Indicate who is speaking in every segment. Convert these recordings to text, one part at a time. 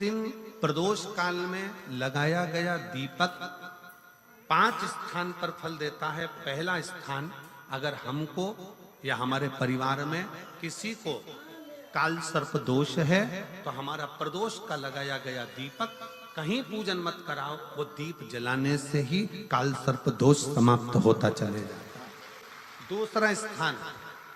Speaker 1: दिन प्रदोष काल में लगाया गया दीपक 5 स्थान पर फल देता है। पहला स्थान, अगर हमको या हमारे परिवार में किसी को काल सर्प दोष है तो हमारा प्रदोष का लगाया गया दीपक कहीं पूजन मत कराओ, वो दीप जलाने से ही काल सर्प दोष समाप्त होता चले जाता है। दूसरा स्थान,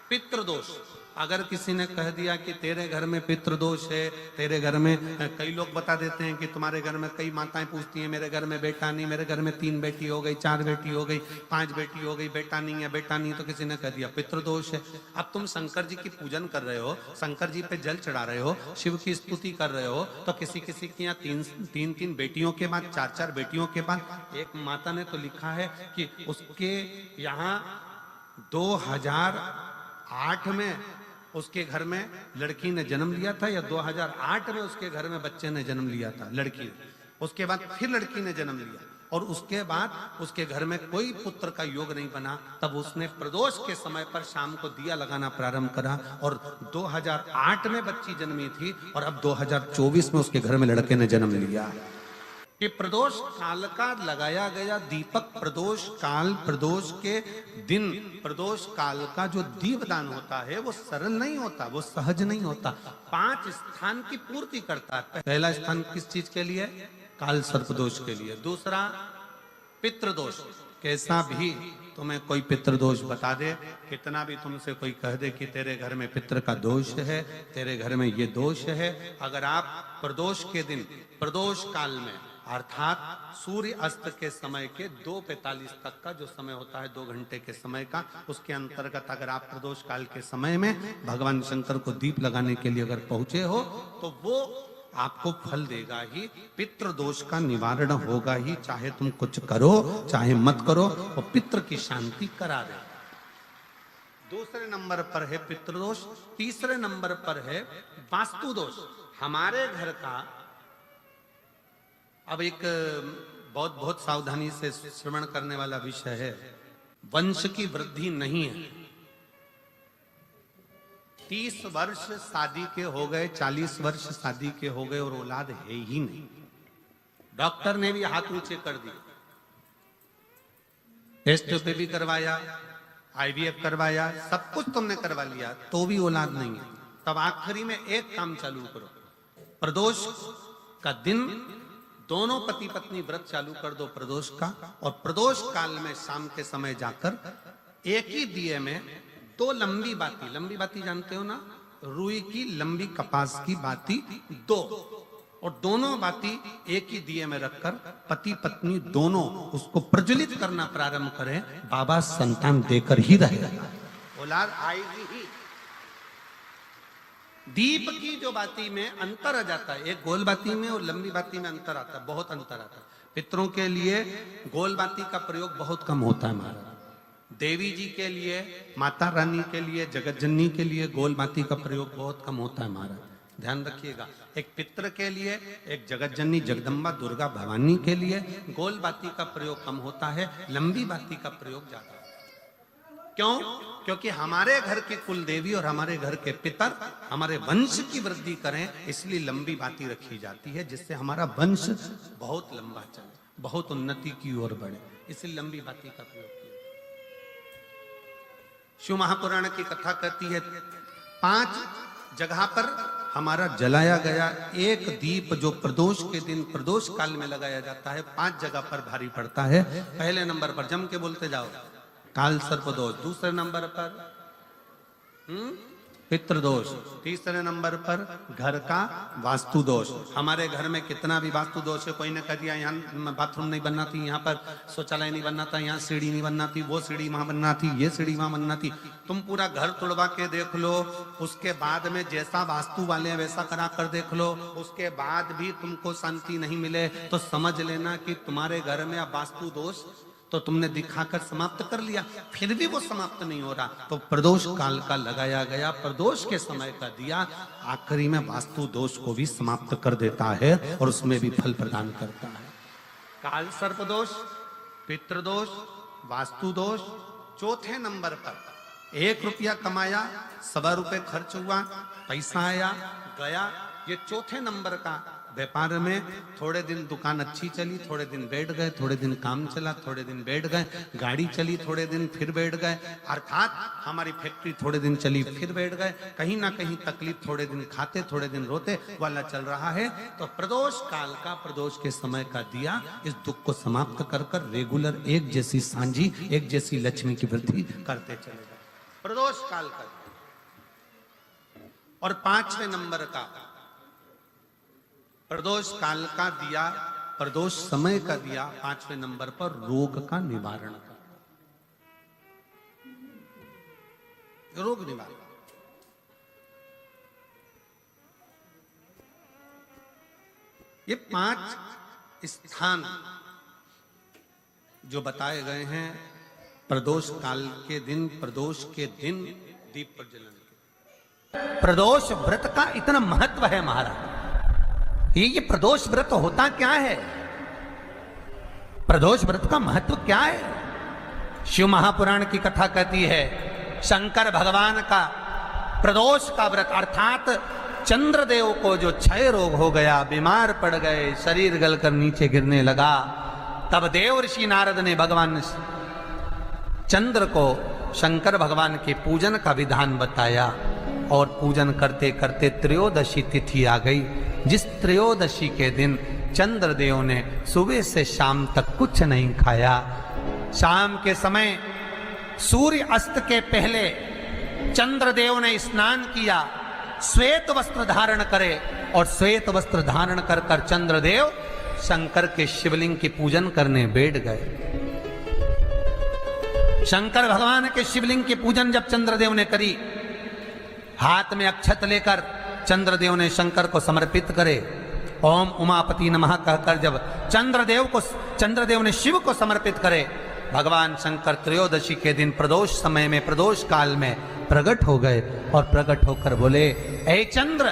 Speaker 1: पितृदोष। अगर किसी ने कह दिया कि तेरे घर में पितृदोष है, तेरे घर में, कई लोग बता देते हैं कि तुम्हारे घर में, कई माताएं पूछती हैं मेरे घर में बेटा नहीं, मेरे घर में 3 बेटी हो गई, 4 बेटी हो गई, 5 बेटी हो गई, बेटा नहीं है, बेटा नहीं, तो किसी ने कह दिया पितृदोष है। अब तुम शंकर जी की पूजन कर रहे हो, शंकर जी पे जल चढ़ा रहे हो, शिव की स्तुति कर रहे हो, तो किसी किसी की यहाँ 3 बेटियों के बाद, 4 बेटियों के बाद, एक माता ने तो लिखा है कि उसके यहाँ 2008 में उसके घर में लड़की ने जन्म लिया था, या 2008 में उसके घर में बच्चे ने जन्म लिया था, लड़की ने। उसके बाद फिर लड़की ने जन्म लिया और उसके बाद उसके घर में कोई पुत्र का योग नहीं बना। तब उसने प्रदोष के समय पर शाम को दिया लगाना प्रारंभ करा और 2008 में बच्ची जन्मी थी और अब 2024 में उसके घर में लड़के ने जन्म लिया। कि प्रदोष काल का लगाया गया दीपक, प्रदोष काल, प्रदोष के दिन, प्रदोष काल का जो दीपदान होता है वो सरल नहीं होता, वो सहज नहीं होता। 5 स्थान की पूर्ति करता है। पहला स्थान किस चीज के लिए? काल सर्पदोष के लिए। दूसरा, पितृदोष। कैसा भी तुम्हें कोई पितृदोष बता दे, कितना भी तुमसे कोई कह दे कि तेरे घर में पितृ का दोष है, तेरे घर में ये दोष है, अगर आप प्रदोष के दिन, प्रदोष काल में, अर्थात सूर्य अस्त के समय के 2:45 तक का जो समय होता है, 2 घंटे के समय का, उसके अंतर्गत अगर आप प्रदोष काल के समय में भगवान शंकर को दीप लगाने के लिए अगर पहुंचे हो तो वो आपको फल देगा ही, पितृदोष का निवारण होगा ही। चाहे तुम कुछ करो चाहे मत करो, वो पितृ की शांति करा दे। दूसरे नंबर पर है पितृदोष। तीसरे नंबर पर है वास्तु दोष। हमारे घर का, अब एक बहुत सावधानी से श्रवण करने वाला विषय है, वंश की वृद्धि नहीं है। 30 वर्ष शादी के हो गए, 40 वर्ष शादी के हो गए और औलाद है ही नहीं। डॉक्टर ने भी हाथ ऊंचे कर दिए, टेस्ट पे भी करवाया, IVF करवाया, सब कुछ तुमने करवा लिया, तो भी औलाद नहीं है। तब आखिरी में एक काम चालू करो, प्रदोष का दिन दोनों पति पत्नी व्रत चालू कर दो प्रदोष का, और प्रदोष काल में शाम के समय जाकर एक ही दिए में 2 लंबी बाती जानते हो ना, रुई की लंबी कपास की बाती 2, और दोनों बाती एक ही दिए में रखकर पति पत्नी दोनों उसको प्रज्वलित करना प्रारंभ करें। बाबा संतान देकर ही रहेगा, औलाद आएगी ही। दीप की जो बाती में अंतर आ जाता है, एक गोल बाती में और लंबी बाती में अंतर आता है, बहुत अंतर आता है। पितरों के लिए गोल बाती का प्रयोग बहुत कम होता है महाराज। देवी जी के लिए, माता रानी के लिए, जगत जननी के लिए गोल बाती का प्रयोग बहुत कम होता है महाराज, ध्यान रखिएगा। एक पितृ के लिए, एक जगत जननी जगदम्बा दुर्गा भवानी के लिए गोल बाती का प्रयोग कम होता है, लंबी बाती का प्रयोग ज्यादा। क्यों? क्योंकि हमारे घर के कुल देवी और हमारे घर के पितर हमारे वंश की वृद्धि करें, इसलिए लंबी बाती रखी जाती है, जिससे हमारा वंश बहुत लंबा चले, बहुत उन्नति की ओर बढ़े, इसलिए लंबी बाती का प्रयोग किया। शिव महापुराण की कथा कहती है 5 जगह पर हमारा जलाया गया एक दीप जो प्रदोष के दिन, प्रदोष काल में लगाया जाता है, 5 जगह पर भारी पड़ता है। पहले नंबर पर, जम के बोलते जाओ, काल सर्पदोष। दूसरे नंबर पर पितृदोष। तीसरे नंबर पर घर का वास्तु दोष। हमारे घर में कितना भी वास्तु दोष है, कोई ने कह दिया यहाँ बाथरूम नहीं बनना थी, यहाँ पर शौचालय नहीं बनना था, यहाँ सीढ़ी नहीं बनना थी, वो सीढ़ी वहां बनना थी, ये सीढ़ी वहां बनना थी। तुम पूरा घर तुड़वा के देख लो, उसके बाद में जैसा वास्तु वाले हैं वैसा करा कर देख लो, उसके बाद भी तुमको शांति नहीं मिले तो समझ लेना कि तुम्हारे घर में अब वास्तु दोष तो तुमने दिखाकर समाप्त कर लिया, फिर भी वो समाप्त नहीं हो रहा, तो प्रदोष काल का लगाया गया प्रदोष के समय का दिया आखिरी में वास्तु दोष को भी समाप्त कर देता है और उसमें भी फल प्रदान करता है। काल सर्पदोष, पितृदोष, वास्तु दोष। चौथे नंबर पर 1 रुपया कमाया, 1.25 रुपए खर्च हुआ, पैसा आया गया, ये चौथे नंबर का व्यापार में थोड़े दिन दुकान अच्छी चली, थोड़े दिन बैठ गए, थोड़े दिन काम चला, थोड़े दिन बैठ गए, गाड़ी चली, थोड़े दिन फिर बैठ गए, अर्थात हमारी फैक्ट्री थोड़े दिन चली फिर बैठ गए, कहीं ना कहीं तकलीफ, थोड़े दिन खाते थोड़े दिन रोते वाला चल रहा है। तो प्रदोष काल का, प्रदोष के समय का दिया इस दुख को समाप्त कर कर रेगुलर एक जैसी सांझी, एक जैसी लक्ष्मी की वृद्धि करते चले गए। प्रदोष काल का। और 5वें नंबर का प्रदोष काल का दिया, प्रदोष समय का दिया 5वें नंबर पर रोग का निवारण का, रोग निवारण। ये 5 स्थान जो बताए गए हैं प्रदोष काल के दिन, प्रदोष के दिन दीप प्रज्वलन के। प्रदोष व्रत का इतना महत्व है महाराज। ये प्रदोष व्रत होता क्या है? प्रदोष व्रत का महत्व क्या है? शिव महापुराण की कथा कहती है शंकर भगवान का प्रदोष का व्रत, अर्थात चंद्रदेव को जो क्षय रोग हो गया, बीमार पड़ गए, शरीर गलकर नीचे गिरने लगा, तब देव ऋषि नारद ने भगवान चंद्र को शंकर भगवान के पूजन का विधान बताया। और पूजन करते करते त्रयोदशी तिथि आ गई, जिस त्रयोदशी के दिन चंद्रदेव ने सुबह से शाम तक कुछ नहीं खाया। शाम के समय सूर्य अस्त के पहले चंद्रदेव ने स्नान किया, श्वेत वस्त्र धारण करे, और श्वेत वस्त्र धारण कर कर चंद्रदेव शंकर के शिवलिंग की पूजन करने बैठ गए। शंकर भगवान के शिवलिंग की पूजन जब चंद्रदेव ने करी, हाथ में अक्षत लेकर चंद्रदेव ने शंकर को समर्पित करे, ओम उमापति नमः कहकर जब चंद्रदेव ने शिव को समर्पित करे, भगवान शंकर त्रयोदशी के दिन प्रदोष समय में, प्रदोष काल में प्रकट हो गए। और प्रकट होकर बोले, ऐ चंद्र,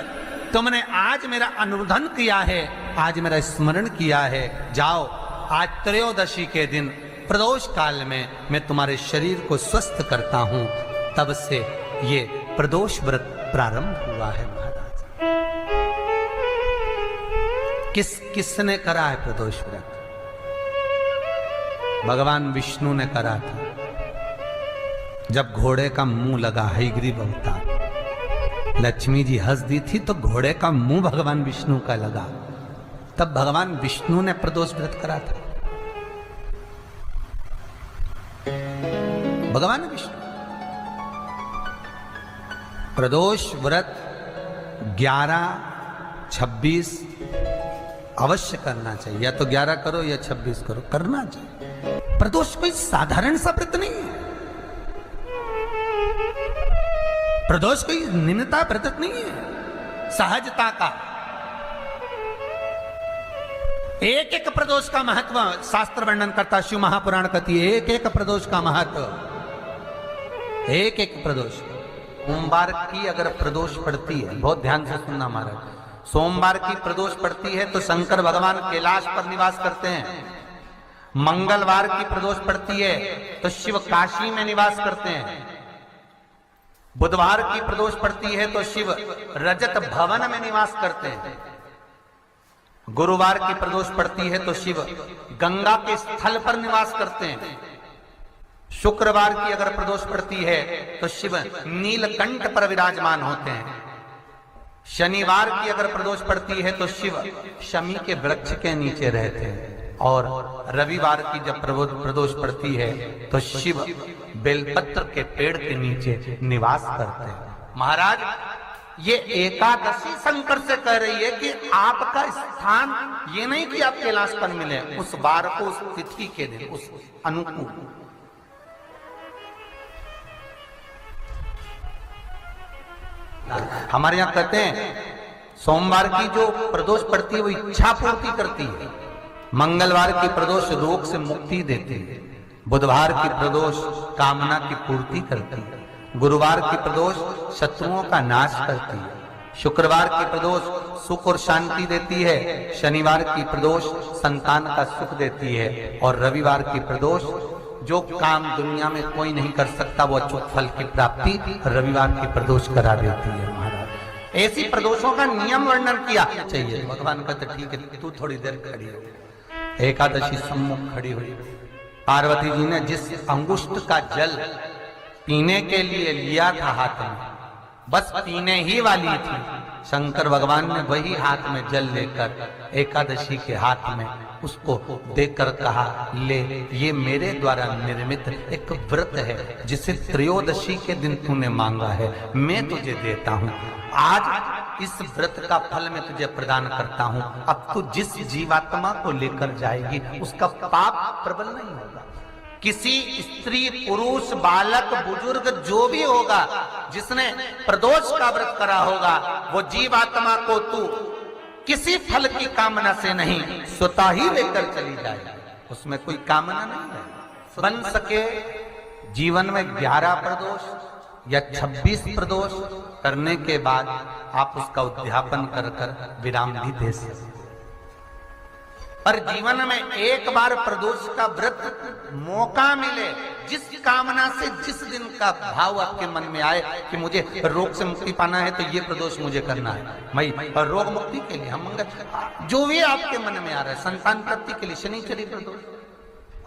Speaker 1: तुमने आज मेरा अनुरोधन किया है, आज मेरा स्मरण किया है, जाओ आज त्रयोदशी के दिन प्रदोष काल में मैं तुम्हारे शरीर को स्वस्थ करता हूं। तब से ये प्रदोष व्रत प्रारंभ हुआ है महाराज। किसने करा है प्रदोष व्रत? भगवान विष्णु ने करा था। जब घोड़े का मुंह लगा, हयग्रीव अवतार, लक्ष्मी जी हंस दी थी तो घोड़े का मुंह भगवान विष्णु का लगा, तब भगवान विष्णु ने प्रदोष व्रत करा था। भगवान विष्णु प्रदोष व्रत 11, 26 अवश्य करना चाहिए, या तो 11 करो या 26 करो, करना चाहिए। प्रदोष कोई साधारण सा व्रत नहीं है, प्रदोष कोई निम्नता व्रत नहीं है, सहजता का। एक एक प्रदोष का महत्व शास्त्र वर्णन करता, शिव महापुराण कहती है एक एक प्रदोष का महत्व, एक एक प्रदोष। सोमवार की अगर प्रदोष पड़ती है, बहुत ध्यान से सुनना महाराज, सोमवार की प्रदोष पड़ती है तो शंकर भगवान कैलाश पर निवास करते हैं। मंगलवार की प्रदोष पड़ती है तो शिव काशी में निवास करते हैं। बुधवार की प्रदोष पड़ती है तो शिव रजत भवन में निवास करते हैं। गुरुवार की प्रदोष पड़ती है तो शिव गंगा के स्थल पर निवास करते हैं। शुक्रवार की अगर प्रदोष पड़ती है तो शिव नीलकंठ पर विराजमान होते हैं। शनिवार की अगर प्रदोष पड़ती है तो शिव शमी के वृक्ष के नीचे रहते हैं। और रविवार की जब प्रदोष पड़ती है तो शिव बेलपत्र के पेड़ के नीचे निवास करते हैं। महाराज, ये एकादशी शंकर से कह रही है कि आपका स्थान ये नहीं कि आप कैलाश पर मिले, उस बार को, उस तिथि के दिन, उस अनुकूल। हमारे यहां कहते हैं सोमवार की जो प्रदोष पड़ती है वो इच्छा पूर्ति करती है, मंगलवार की प्रदोष रोग से मुक्ति देती है, बुधवार की प्रदोष कामना की पूर्ति करती है, गुरुवार की प्रदोष शत्रुओं का नाश करती है, शुक्रवार की प्रदोष सुख और शांति देती है, शनिवार की प्रदोष संतान का सुख देती है, और रविवार की प्रदोष जो काम दुनिया में कोई नहीं कर सकता वो अचूक फल की प्राप्ति रविवार की प्रदोष करा देती है। महाराज,
Speaker 2: ऐसी प्रदोषों का नियम वर्णन किया चाहिए। भगवान कहते ठीक है, तू थोड़ी देर खड़ी हो। एकादशी सम्मुख खड़ी हुई। पार्वती जी ने जिस अंगुष्ठ का जल पीने के लिए लिया था हाथ में, बस पीने ही वाली थी, शंकर भगवान ने वही हाथ में जल लेकर एकादशी के हाथ में उसको देकर कहा, ले, ये मेरे द्वारा निर्मित एक व्रत है जिसे त्रयोदशी के दिन तूने मांगा है, मैं तुझे देता हूं। आज इस व्रत का फल मैं तुझे प्रदान करता हूं। अब तू जिस जीवात्मा को लेकर जाएगी उसका पाप प्रबल नहीं होगा। किसी स्त्री, पुरुष, बालक, बुजुर्ग जो भी होगा जिसने प्रदोष का व्रत करा होगा, वो जीवात्मा को तू किसी फल की कामना से नहीं, स्वतः ही लेकर चली जाए। उसमें कोई कामना नहीं है। बन सके जीवन में 11 प्रदोष या 26 प्रदोष करने के बाद आप उसका उद्यापन कर कर विराम भी दे सकते। पर जीवन में एक बार प्रदोष का व्रत मौका मिले, जिस कामना से जिस दिन का भाव आपके मन में आए कि मुझे रोग से मुक्ति पाना है तो ये प्रदोष मुझे करना है, मैं रोग मुक्ति के लिए, हम मंगल, जो भी आपके मन में आ रहा है, संतान प्राप्ति के लिए शनिचरी प्रदोष,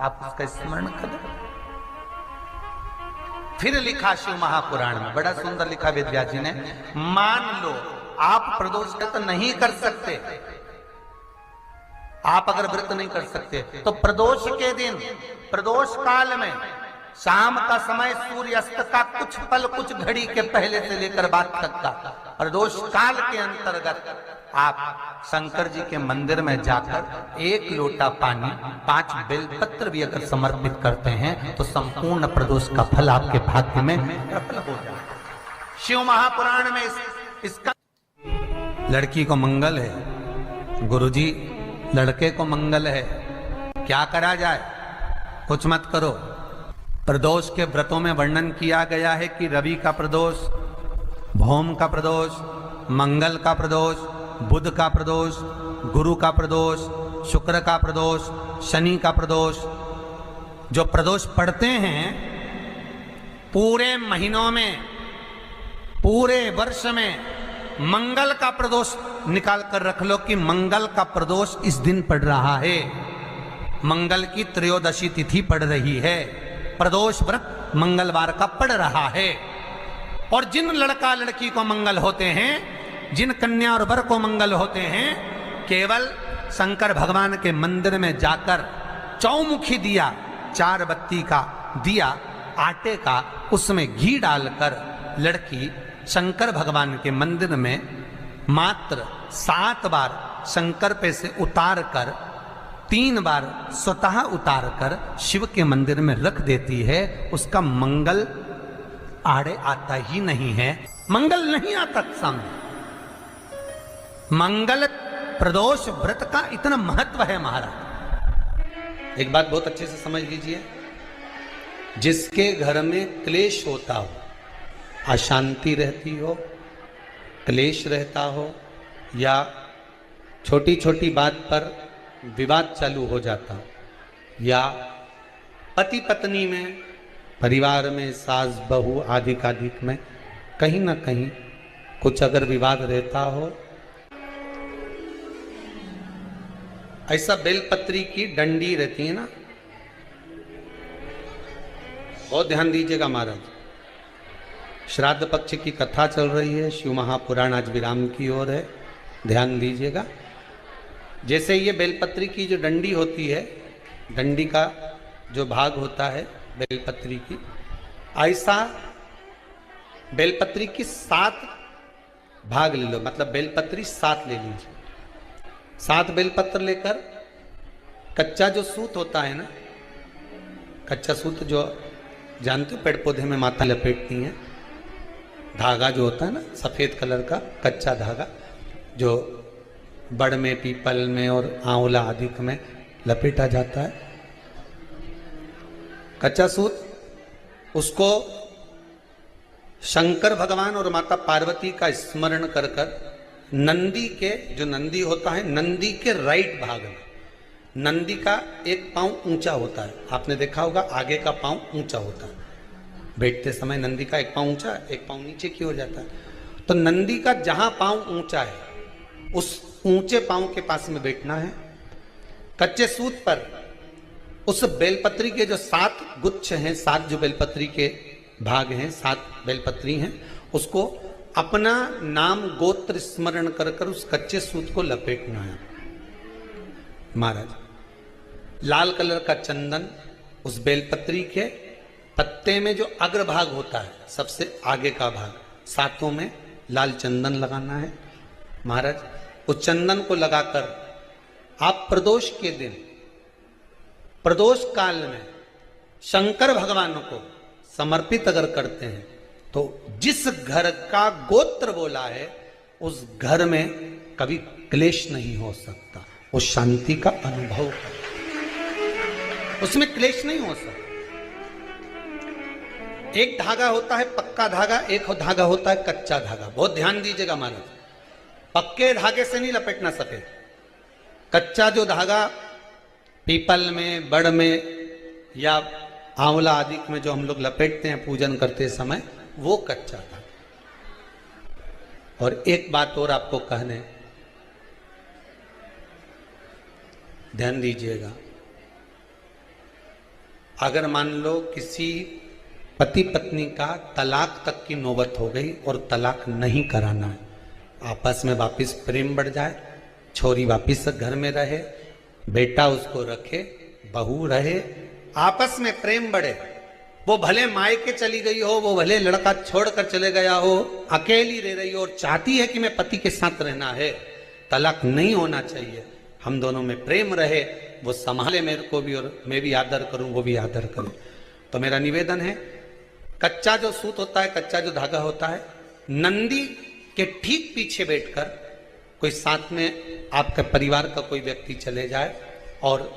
Speaker 2: आप उसका स्मरण करें। फिर लिखा शिव महापुराण में, बड़ा सुंदर लिखा वेदव्यास जी ने, मान लो आप प्रदोष का तो नहीं कर सकते, आप अगर व्रत नहीं कर सकते तो प्रदोष के दिन, प्रदोष काल में शाम का समय, सूर्यास्त का कुछ पल, कुछ घड़ी के पहले से लेकर बाद तक का प्रदोष काल के अंतर्गत आप शंकर जी के मंदिर में जाकर 1 लोटा पानी, 5 बेलपत्र भी अगर समर्पित करते हैं तो संपूर्ण प्रदोष का फल आपके भाग्य में प्रबल हो जाए। शिव महापुराण में इसका
Speaker 1: लड़की को मंगल है, गुरुजी लड़के को मंगल है, क्या करा जाए? कुछ मत करो। प्रदोष के व्रतों में वर्णन किया गया है कि रवि का प्रदोष, भौम का प्रदोष, मंगल का प्रदोष, बुध का प्रदोष, गुरु का प्रदोष, शुक्र का प्रदोष, शनि का प्रदोष। जो प्रदोष पढ़ते हैं पूरे महीनों में, पूरे वर्ष में, मंगल का प्रदोष निकाल कर रख लो कि मंगल का प्रदोष इस दिन पड़ रहा है, मंगल की त्रयोदशी तिथि पड़ रही है, प्रदोष व्रत मंगलवार का पड़ रहा है। और जिन लड़का लड़की को मंगल होते हैं, जिन कन्या और वर को मंगल होते हैं, केवल शंकर भगवान के मंदिर में जाकर चौमुखी दिया, 4 बत्ती का दिया आटे का, उसमें घी डालकर लड़की शंकर भगवान के मंदिर में मात्र 7 बार शंकर पे से उतार कर, 3 बार स्वतः उतार कर शिव के मंदिर में रख देती है। उसका मंगल आड़े आता ही नहीं है, मंगल नहीं आता सामने। मंगल प्रदोष व्रत का इतना महत्व है महाराज। एक बात बहुत अच्छे से समझ लीजिए, जिसके घर में क्लेश होता हो, अशांति रहती हो, क्लेश रहता हो, या छोटी छोटी बात पर विवाद चालू हो जाता हो, या पति पत्नी में, परिवार में, सास बहू आदि कादिक में कहीं ना कहीं कुछ अगर विवाद रहता हो, ऐसा बेलपत्री की डंडी रहती है ना, बहुत ध्यान दीजिएगा महाराज। श्राद्ध पक्ष की कथा चल रही है, शिव महापुराण आज विराम की ओर है, ध्यान दीजिएगा। जैसे ये बेलपत्री की जो डंडी होती है, डंडी का जो भाग होता है बेलपत्री की, ऐसा बेलपत्री की 7 भाग ले लो, मतलब बेलपत्री 7 ले लीजिए। 7 बेलपत्र लेकर कच्चा जो सूत होता है ना, कच्चा सूत जो जानते हो पेड़ पौधे में माता लपेटती हैं, धागा जो होता है ना सफेद कलर का कच्चा धागा, जो बड़ में, पीपल में और आंवला आदि में लपेटा जाता है, कच्चा सूत, उसको शंकर भगवान और माता पार्वती का स्मरण कर कर नंदी के, जो नंदी होता है, नंदी के राइट भाग में, नंदी का एक पांव ऊंचा होता है, आपने देखा होगा आगे का पांव ऊंचा होता है, बैठते समय नंदी का एक पांव ऊंचा, एक पांव नीचे की ओर जाता है।
Speaker 2: तो नंदी का जहां पांव ऊंचा है उस ऊंचे पांव के पास में बैठना है। कच्चे सूत पर उस बेलपत्री के जो 7 गुच्छ हैं, 7 जो बेलपत्री के भाग हैं, 7 बेलपत्री हैं, उसको अपना नाम गोत्र स्मरण कर कर उस कच्चे सूत को लपेटना है। महाराज लाल कलर का चंदन उस बेलपत्री के पत्ते में जो अग्रभाग होता है, सबसे आगे का भाग, 7 में लाल चंदन लगाना है। महाराज उस चंदन को लगाकर आप प्रदोष के दिन, प्रदोष काल में शंकर भगवान को समर्पित अगर करते हैं तो जिस घर का गोत्र बोला है उस घर में कभी क्लेश नहीं हो सकता, उस शांति का अनुभव कर, उसमें क्लेश नहीं हो सकता। एक धागा होता है पक्का धागा, एक धागा होता है कच्चा धागा। बहुत ध्यान दीजिएगा महाराज, पक्के धागे से नहीं लपेटना सफेद। कच्चा जो धागा पीपल में, बड़ में या आंवला आदि में जो हम लोग लपेटते हैं पूजन करते समय, वो कच्चा धागा। और एक बात और आपको कहने, ध्यान दीजिएगा, अगर मान लो किसी पति पत्नी का तलाक तक की नौबत हो गई और तलाक नहीं कराना है, आपस में वापिस प्रेम बढ़ जाए, छोरी वापिस घर में रहे, बेटा उसको रखे, बहू रहे, आपस में प्रेम बढ़े, वो भले मायके चली गई हो, वो भले लड़का छोड़कर चले गया हो, अकेली रह रही हो और चाहती है कि मैं पति के साथ रहना है, तलाक नहीं होना चाहिए, हम दोनों में प्रेम रहे, वो संभाले मेरे को भी और मैं भी आदर करूं, वो भी आदर करे। तो मेरा निवेदन है, कच्चा जो सूत होता है, कच्चा जो धागा होता है, नंदी के ठीक पीछे बैठकर कोई साथ में आपके परिवार का कोई व्यक्ति चले जाए और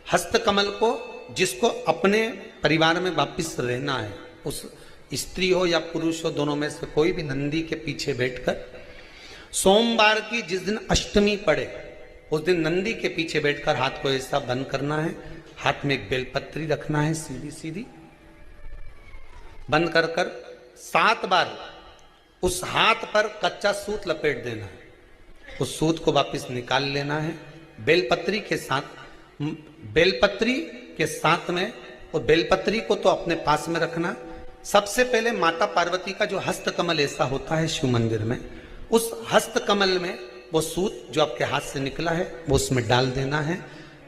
Speaker 2: हस्तकमल को, जिसको अपने परिवार में वापिस रहना है, उस स्त्री हो या पुरुष हो, दोनों में से कोई भी नंदी के पीछे बैठकर सोमवार की जिस दिन अष्टमी पड़े उस दिन नंदी के पीछे बैठकर हाथ को ऐसा बंद करना है, हाथ में एक बेलपत्री रखना है सीधी सीधी, बंद कर कर 7 बार उस हाथ पर कच्चा सूत लपेट देना है, उस सूत को वापस निकाल लेना है। बेलपत्री के साथ, बेलपत्री के साथ में, और बेलपत्री को तो अपने पास में रखना। सबसे पहले माता पार्वती का जो हस्तकमल ऐसा होता है शिव मंदिर में, उस हस्तकमल में वो सूत जो आपके हाथ से निकला है वो उसमें डाल देना है,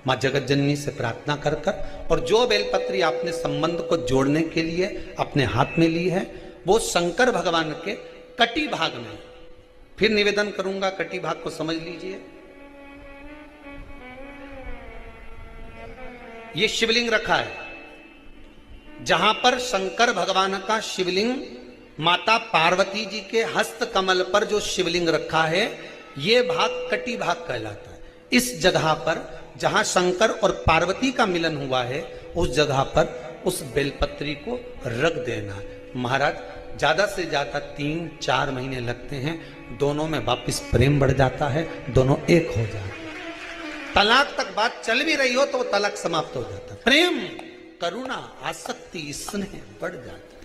Speaker 2: माँ जगत जननी से प्रार्थना कर कर, और जो बेलपत्री आपने संबंध को जोड़ने के लिए अपने हाथ में ली है वो शंकर भगवान के कटी भाग में, फिर निवेदन करूंगा कटी भाग को समझ लीजिए। ये शिवलिंग रखा है, जहां पर शंकर भगवान का शिवलिंग, माता पार्वती जी के हस्त कमल पर जो शिवलिंग रखा है, ये भाग कटी भाग कहलाता है। इस जगह पर जहां शंकर और पार्वती का मिलन हुआ है, उस जगह पर उस बेलपत्री को रख देना है। महाराज ज्यादा से ज्यादा 3-4 महीने लगते हैं, दोनों में वापिस प्रेम बढ़ जाता है, दोनों एक हो जाते हैं। तलाक तक बात चल भी रही हो तो तलाक समाप्त हो जाता है, प्रेम, करुणा, आसक्ति, स्नेह बढ़ जाता है।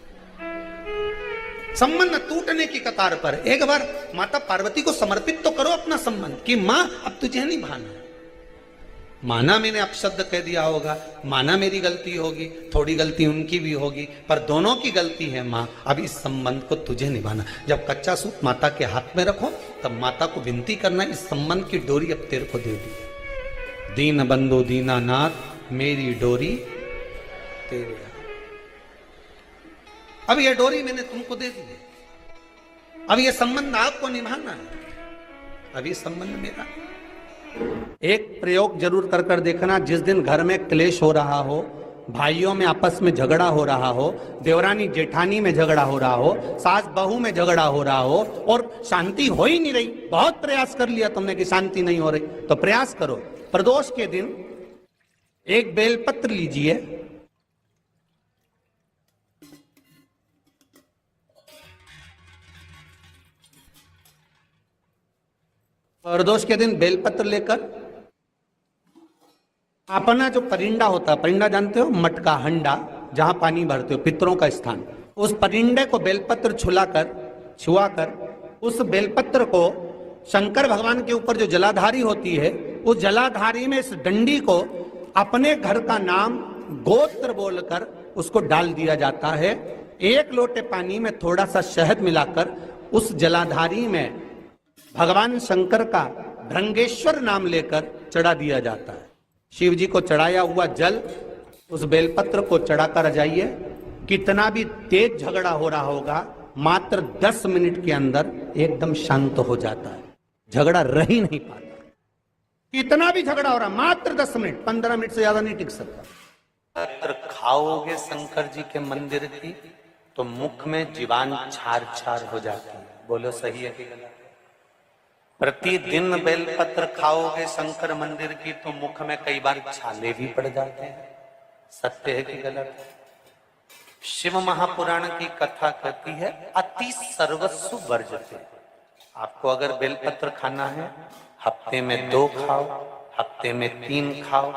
Speaker 2: संबंध टूटने की कतार पर एक बार माता पार्वती को समर्पित तो करो अपना संबंध कि मां अब तुझे नहीं भाना। माना मैंने अपशब्द कह दिया होगा, माना मेरी गलती होगी, थोड़ी गलती उनकी भी होगी, पर दोनों की गलती है मां, अब इस संबंध को तुझे निभाना। जब कच्चा सूत माता के हाथ में रखो तब माता को विनती करना, इस संबंध की डोरी अब तेरे को दे दी, दीन बंधु दीनानाथ मेरी डोरी तेरे। अब ये डोरी मैंने तुमको दे दी, अब ये संबंध आपको निभाना है, अब ये संबंध मेरा। एक प्रयोग जरूर कर कर देखना, जिस दिन घर में क्लेश हो रहा हो, भाइयों में आपस में झगड़ा हो रहा हो, देवरानी जेठानी में झगड़ा हो रहा हो, सास बहू में झगड़ा हो रहा हो और शांति हो ही नहीं रही, बहुत प्रयास कर लिया तुमने कि शांति नहीं हो रही, तो प्रयास करो, प्रदोष के दिन एक बेलपत्र लीजिए, प्रदोष के दिन बेलपत्र लेकर अपना जो परिंडा होता है, परिंडा जानते हो, मटका, हंडा, जहां पानी भरते हो, पितरों का स्थान, उस परिंडे को बेलपत्र छुआ कर
Speaker 1: उस बेलपत्र को शंकर भगवान के ऊपर जो जलाधारी होती है, उस जलाधारी में इस डंडी को अपने घर का नाम गोत्र बोलकर उसको डाल दिया जाता है। एक लोटे पानी में थोड़ा सा शहद मिलाकर उस जलाधारी में भगवान शंकर का भृंगेश्वर नाम लेकर चढ़ा दिया जाता है। शिव जी को चढ़ाया हुआ जल उस बेलपत्र को चढ़ाकर जाइए, कितना भी तेज झगड़ा हो रहा होगा, मात्र 10 मिनट के अंदर एकदम शांत हो जाता है, झगड़ा रह ही नहीं पाता। कितना भी झगड़ा हो रहा, मात्र 10 मिनट, 15 मिनट से ज्यादा नहीं टिक सकता।
Speaker 2: पत्र खाओगे शंकर जी के मंदिर की तो मुख में जीवान छार छार हो जाती है। बोलो सही है कि गलत? प्रतिदिन बेलपत्र खाओगे शंकर मंदिर की तो मुख में कई बार छाले भी पड़ जाते हैं। सत्य है कि गलत? शिव महापुराण की कथा कहती है अति सर्वस्व वर्जते। आपको अगर बेलपत्र खाना है, हफ्ते में 2 खाओ, हफ्ते में 3 खाओ।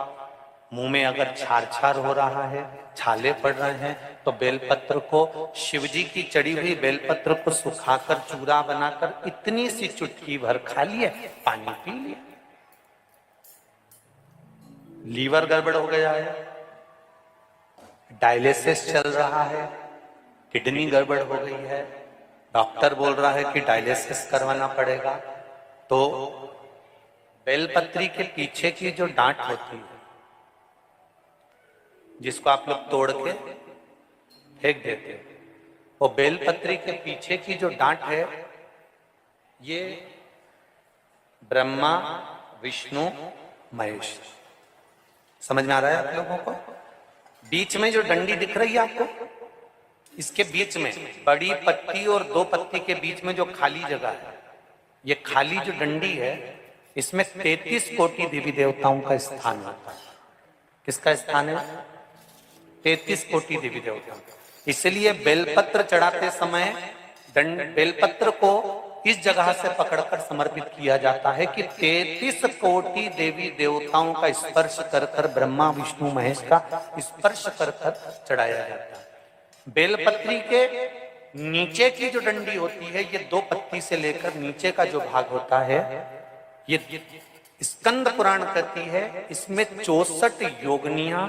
Speaker 2: मुंह में अगर छार छार हो रहा है, छाले पड़ रहे हैं, तो बेलपत्र को, शिवजी की चढ़ी हुई बेलपत्र को सुखाकर चूरा बनाकर इतनी सी चुटकी भर खा लिए, पानी पी लिया। लीवर गड़बड़ हो गया है, डायलिसिस चल रहा है, किडनी गड़बड़ हो गई है, डॉक्टर बोल रहा है कि डायलिसिस करवाना पड़ेगा, तो बेलपत्री के पीछे की जो डांट होती है, जिसको आप लोग तोड़ के फेंक देते हैं, वो बेलपत्री के पीछे की जो डांट है, ये ब्रह्मा विष्णु महेश। समझ में आ रहा है आप लोगों को? बीच में जो डंडी दिख रही है आपको, इसके बीच में बड़ी पत्ती और 2 पत्ती के बीच में जो खाली जगह है, ये खाली जो डंडी है, इसमें 33 कोटि देवी देवताओं का स्थान होता है। किसका स्थान है? 33 कोटि देवी देवता। इसलिए बेलपत्र चढ़ाते समय बेलपत्र को इस जगह से पकड़कर समर्पित किया जाता है कि 33 कोटि देवी देवताओं का स्पर्श कर कर, ब्रह्मा विष्णु महेश का स्पर्श कर कर चढ़ाया जाता है। बेलपत्री के नीचे की जो डंडी होती है, ये 2 पत्ती से लेकर नीचे का जो भाग होता है, ये स्कंद पुराण कहती है, इसमें 64 योगनियां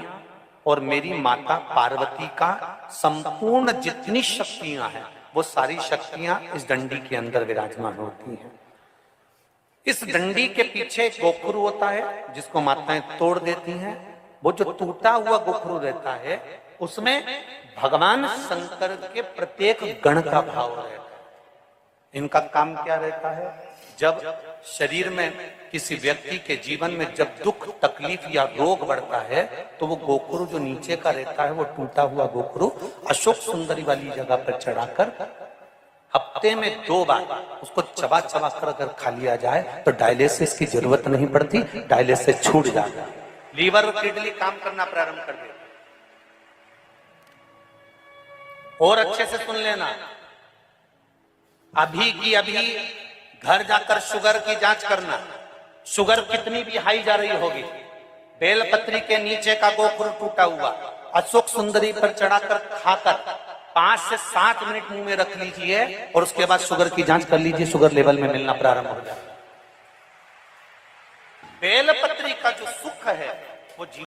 Speaker 2: और मेरी माता पार्वती का संपूर्ण जितनी शक्तियां हैं, वो सारी शक्तियां इस डंडी के अंदर विराजमान होती हैं। इस डंडी के पीछे एक गोखरू होता है, जिसको माताएं तोड़ देती हैं। वो जो टूटा हुआ गोखरू रहता है, उसमें भगवान शंकर के प्रत्येक गण का भाव रहता है। इनका काम क्या रहता है? जब शरीर में किसी व्यक्ति के जीवन में जब दुख, तकलीफ या रोग बढ़ता है, तो वो गोखरू जो नीचे का रहता है, वो टूटा हुआ गोखरू अशोक सुंदरी वाली जगह पर चढ़ाकर हफ्ते में 2 बार उसको चबा चबा कर अगर खा लिया जाए तो डायलिसिस की जरूरत नहीं पड़ती, डायलिसिस छूट जाता है, लीवर और किडनी काम करना प्रारंभ कर देते। और अच्छे से सुन लेना, अभी की अभी घर जाकर शुगर की जांच करना। शुगर कितनी भी हाई जा रही होगी, बेलपत्री के नीचे का गोखरू टूटा हुआ अशोक सुंदरी पर चढ़ाकर खाकर 5 से 7 मिनट मुंह में रख लीजिए और उसके बाद शुगर की जांच कर लीजिए, शुगर लेवल में मिलना प्रारंभ हो जाए। बेलपत्री का जो सुख है वो